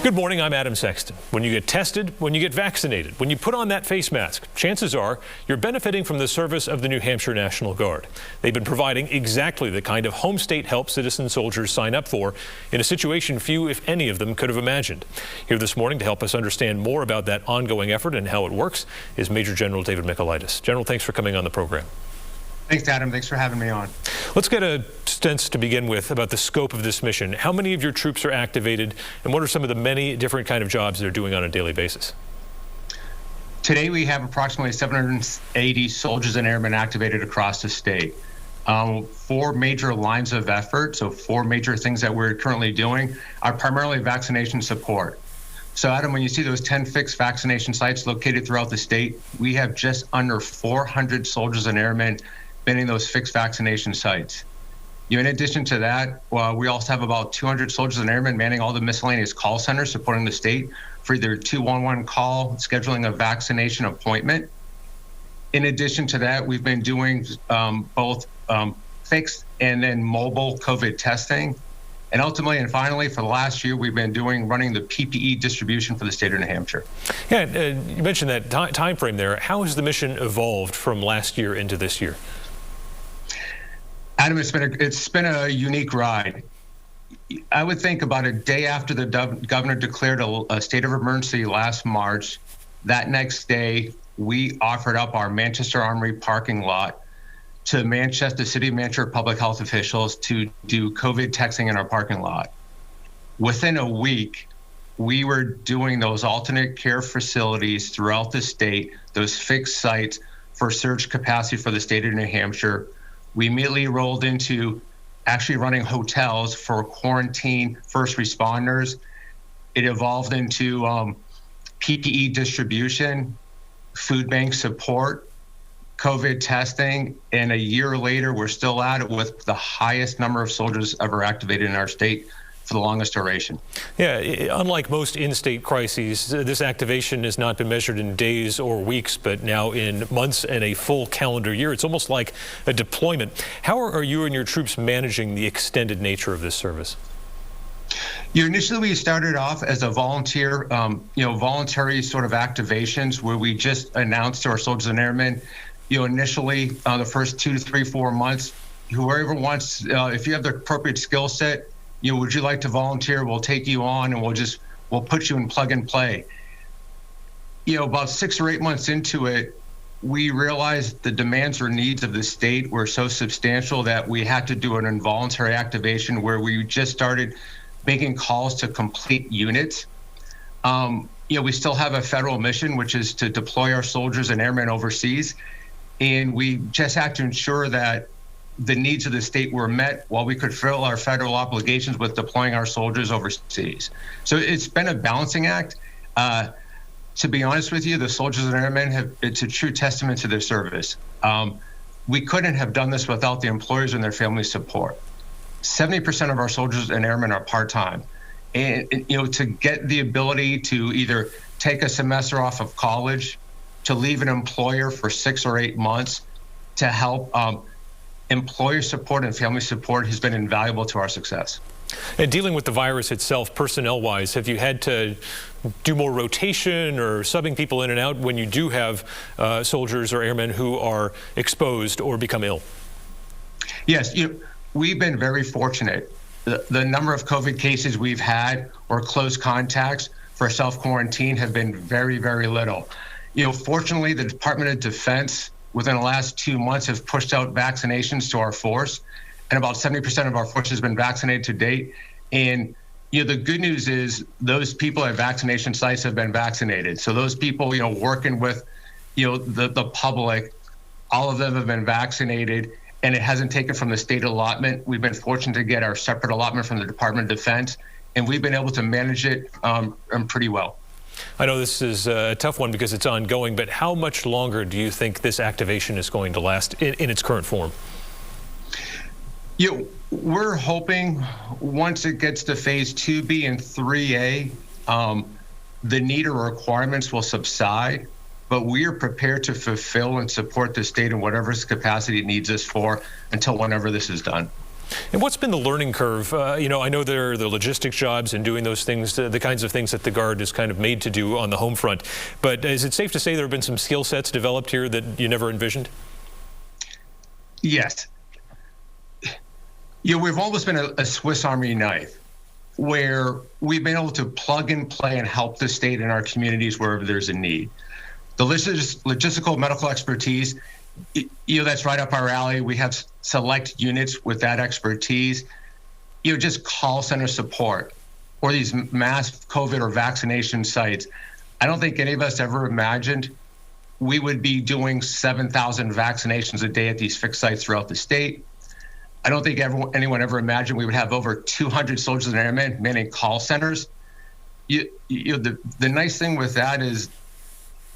Good morning, I'm Adam Sexton. When you get tested, when you get vaccinated, when you put on that face mask, chances are you're benefiting from the service of the New Hampshire National Guard. They've been providing exactly the kind of home state help citizen soldiers sign up for in a situation few, if any of them, could have imagined. Here this morning to help us understand more about that ongoing effort and how it works is Major General David Michaelides. General, thanks for coming on the program. Thanks, Adam. Thanks for having me on. Let's get a sense to begin with about the scope of this mission. How many of your troops are activated, and what are some of the many different kind of jobs they're doing on a daily basis? Today we have approximately 780 soldiers and airmen activated across the state. 4 major lines of effort, so 4 major things that we're currently doing are primarily vaccination support. So Adam, when you see those 10 fixed vaccination sites located throughout the state, we have just under 400 soldiers and airmen manning those fixed vaccination sites. In addition to that, we also have about 200 soldiers and airmen manning all the miscellaneous call centers supporting the state for either 211 call, scheduling a vaccination appointment. In addition to that, we've been doing both fixed and then mobile COVID testing. And ultimately and finally, for the last year, we've been running the PPE distribution for the state of New Hampshire. Yeah, you mentioned that time frame there. How has the mission evolved from last year into this year? Adam, it's been a unique ride. I would think about a day after the governor declared a state of emergency last March, that next day we offered up our Manchester Armory parking lot to City of Manchester public health officials to do COVID testing in our parking lot. Within a week, we were doing those alternate care facilities throughout the state, those fixed sites for surge capacity for the state of New Hampshire. We immediately rolled into actually running hotels for quarantine first responders. It evolved into PPE distribution, food bank support, COVID testing, and a year later, we're still at it with the highest number of soldiers ever activated in our state for the longest duration. Yeah, unlike most in-state crises, this activation has not been measured in days or weeks, but now in months and a full calendar year. It's almost like a deployment. How are you and your troops managing the extended nature of this service? Initially, we started off as a voluntary sort of activations where we just announced to our soldiers and airmen, initially the first 2 to 3, 4 months, whoever wants, if you have the appropriate skill set, would you like to volunteer? We'll take you on and we'll put you in plug and play. About 6 or 8 months into it, we realized the demands or needs of the state were so substantial that we had to do an involuntary activation where we just started making calls to complete units. We still have a federal mission, which is to deploy our soldiers and airmen overseas. And we just had to ensure that the needs of the state were met while we could fill our federal obligations with deploying our soldiers overseas. So it's been a balancing act. To be honest with you, the soldiers and airmen it's a true testament to their service. We couldn't have done this without the employers and their family support. 70% of our soldiers and airmen are part-time. And to get the ability to either take a semester off of college, to leave an employer for 6 or 8 months, to help employer support and family support has been invaluable to our success. And dealing with the virus itself, personnel-wise, have you had to do more rotation or subbing people in and out when you do have soldiers or airmen who are exposed or become ill? Yes, we've been very fortunate. The number of COVID cases we've had or close contacts for self-quarantine have been very, very little. Fortunately, the Department of Defense within the last 2 months have pushed out vaccinations to our force, and about 70% of our force has been vaccinated to date. And the good news is those people at vaccination sites have been vaccinated. So those people, working with, the public, all of them have been vaccinated, and it hasn't taken from the state allotment. We've been fortunate to get our separate allotment from the Department of Defense, and we've been able to manage it pretty well. I know this is a tough one because it's ongoing, but how much longer do you think this activation is going to last in its current form? We're hoping once it gets to phase 2B and 3A, the need or requirements will subside, but we are prepared to fulfill and support the state in whatever capacity it needs us for until whenever this is done. And what's been the learning curve? You know, I know there are the logistics jobs and doing those things, the kinds of things that the Guard is kind of made to do on the home front. But is it safe to say there have been some skill sets developed here that you never envisioned? Yes. You know, we've almost been a Swiss Army knife where we've been able to plug and play and help the state and our communities wherever there's a need. The logistical medical expertise, you know, that's right up our alley. We have select units with that expertise. You know, just call center support or these mass COVID or vaccination sites. I don't think any of us ever imagined we would be doing 7,000 vaccinations a day at these fixed sites throughout the state. I don't think anyone ever imagined we would have over 200 soldiers and airmen manning call centers. You know, the nice thing with that is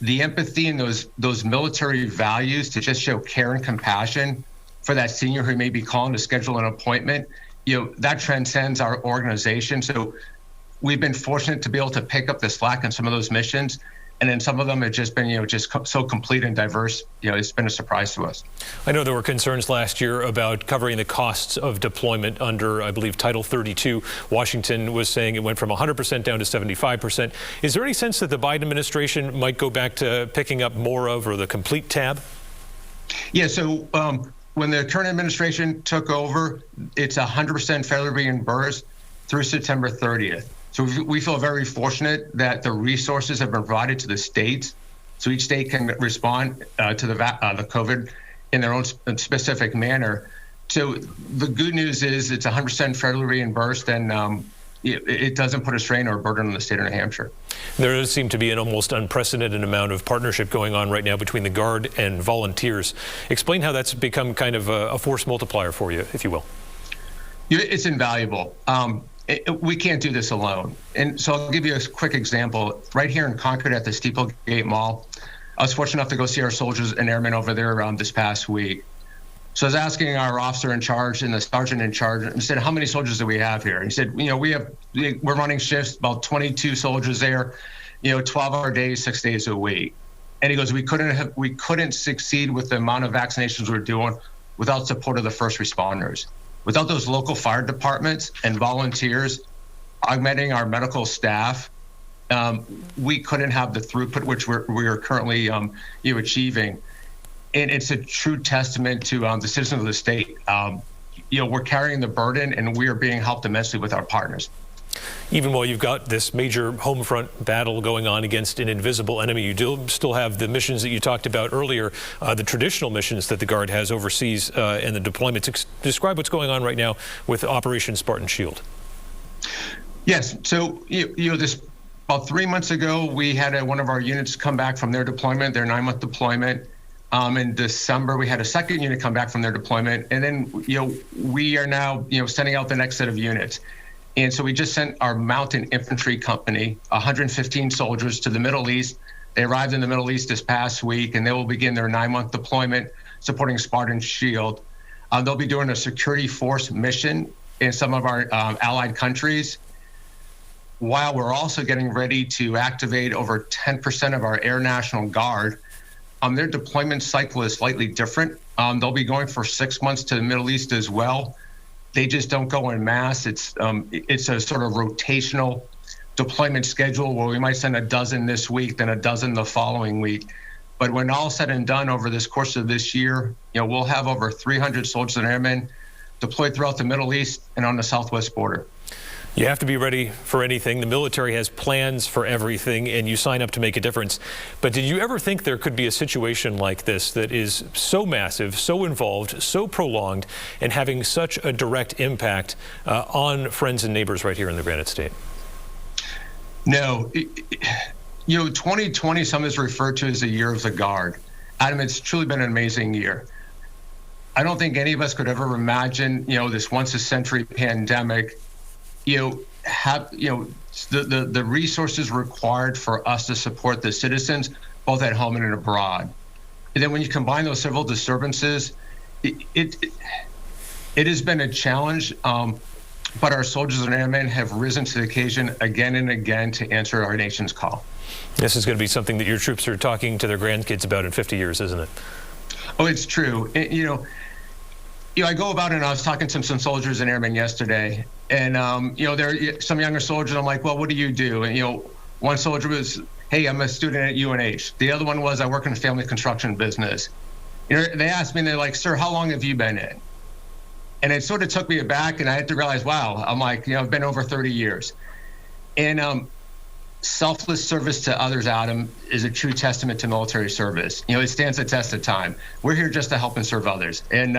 the empathy and those military values to just show care and compassion for that senior who may be calling to schedule an appointment. You know, that transcends our organization. So we've been fortunate to be able to pick up the slack on some of those missions. And then some of them have just been, you know, just so complete and diverse. You know, it's been a surprise to us. I know there were concerns last year about covering the costs of deployment under, I believe, Title 32. Washington was saying it went from 100% down to 75%. Is there any sense that the Biden administration might go back to picking up more of or the complete tab? Yeah, so when the current administration took over, it's 100% federally reimbursed through September 30th. So we feel very fortunate that the resources have been provided to the states, so each state can respond to the COVID in their own specific manner. So the good news is it's 100% federally reimbursed, and it doesn't put a strain or a burden on the state of New Hampshire. There does seem to be an almost unprecedented amount of partnership going on right now between the Guard and volunteers. Explain how that's become kind of a force multiplier for you, if you will. It's invaluable. We can't do this alone. And so I'll give you a quick example. Right here in Concord at the Steeplegate Mall, I was fortunate enough to go see our soldiers and airmen over there this past week. So I was asking our officer in charge and the sergeant in charge, and said, how many soldiers do we have here? And he said, you know, we're running shifts, about 22 soldiers there, you know, 12-hour days, 6 days a week. And he goes, we couldn't succeed with the amount of vaccinations we're doing without support of the first responders. Without those local fire departments and volunteers augmenting our medical staff, we couldn't have the throughput which we are currently achieving. And it's a true testament to the citizens of the state. You know, we're carrying the burden, and we are being helped immensely with our partners. Even while you've got this major home front battle going on against an invisible enemy, you do still have the missions that you talked about earlier, the traditional missions that the Guard has overseas and the deployments. Describe what's going on right now with Operation Spartan Shield. Yes. So, you know, this about 3 months ago, we had one of our units come back from their deployment, their 9-month deployment. In December, we had a second unit come back from their deployment. And then, you know, we are now, you know, sending out the next set of units. And so we just sent our Mountain Infantry Company, 115 soldiers, to the Middle East. They arrived in the Middle East this past week, and they will begin their 9-month deployment supporting Spartan Shield. They'll be doing a security force mission in some of our allied countries, while we're also getting ready to activate over 10% of our Air National Guard. Their deployment cycle is slightly different. They'll be going for 6 months to the Middle East as well. They just don't go en masse. It's a sort of rotational deployment schedule where we might send a dozen this week, then a dozen the following week. But when all said and done over this course of this year, you know, we'll have over 300 soldiers and airmen deployed throughout the Middle East and on the southwest border. You have to be ready for anything. The military has plans for everything, and you sign up to make a difference. But did you ever think there could be a situation like this that is so massive, so involved, so prolonged, and having such a direct impact on friends and neighbors right here in the Granite State? No. You know, 2020, some is referred to as the year of the Guard. Adam, it's truly been an amazing year. I don't think any of us could ever imagine, you know, this once-a-century pandemic, the resources required for us to support the citizens, both at home and abroad. And then when you combine those civil disturbances, it has been a challenge, but our soldiers and airmen have risen to the occasion again and again to answer our nation's call. This is going to be something that your troops are talking to their grandkids about in 50 years, isn't it? Oh, it's true. You know, I go about and I was talking to some soldiers and airmen yesterday, and there are some younger soldiers. I'm like, well, what do you do? And one soldier was, hey, I'm a student at UNH. The other one was, I work in a family construction business. They asked me, and they're like, sir, how long have you been in? And it sort of took me aback, and I had to realize, wow, I'm like, I've been over 30 years. And selfless service to others, Adam, is a true testament to military service. It stands the test of time. We're here just to help and serve others. And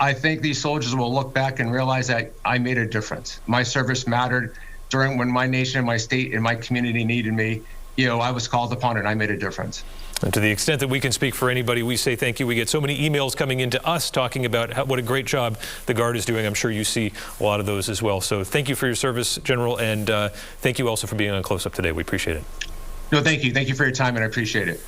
I think these soldiers will look back and realize that I made a difference. My service mattered during when my nation and my state and my community needed me. I was called upon and I made a difference. And to the extent that we can speak for anybody, we say thank you. We get so many emails coming into us talking about what a great job the Guard is doing. I'm sure you see a lot of those as well. So thank you for your service, General, and thank you also for being on Close Up today. We appreciate it. No, thank you. Thank you for your time, and I appreciate it.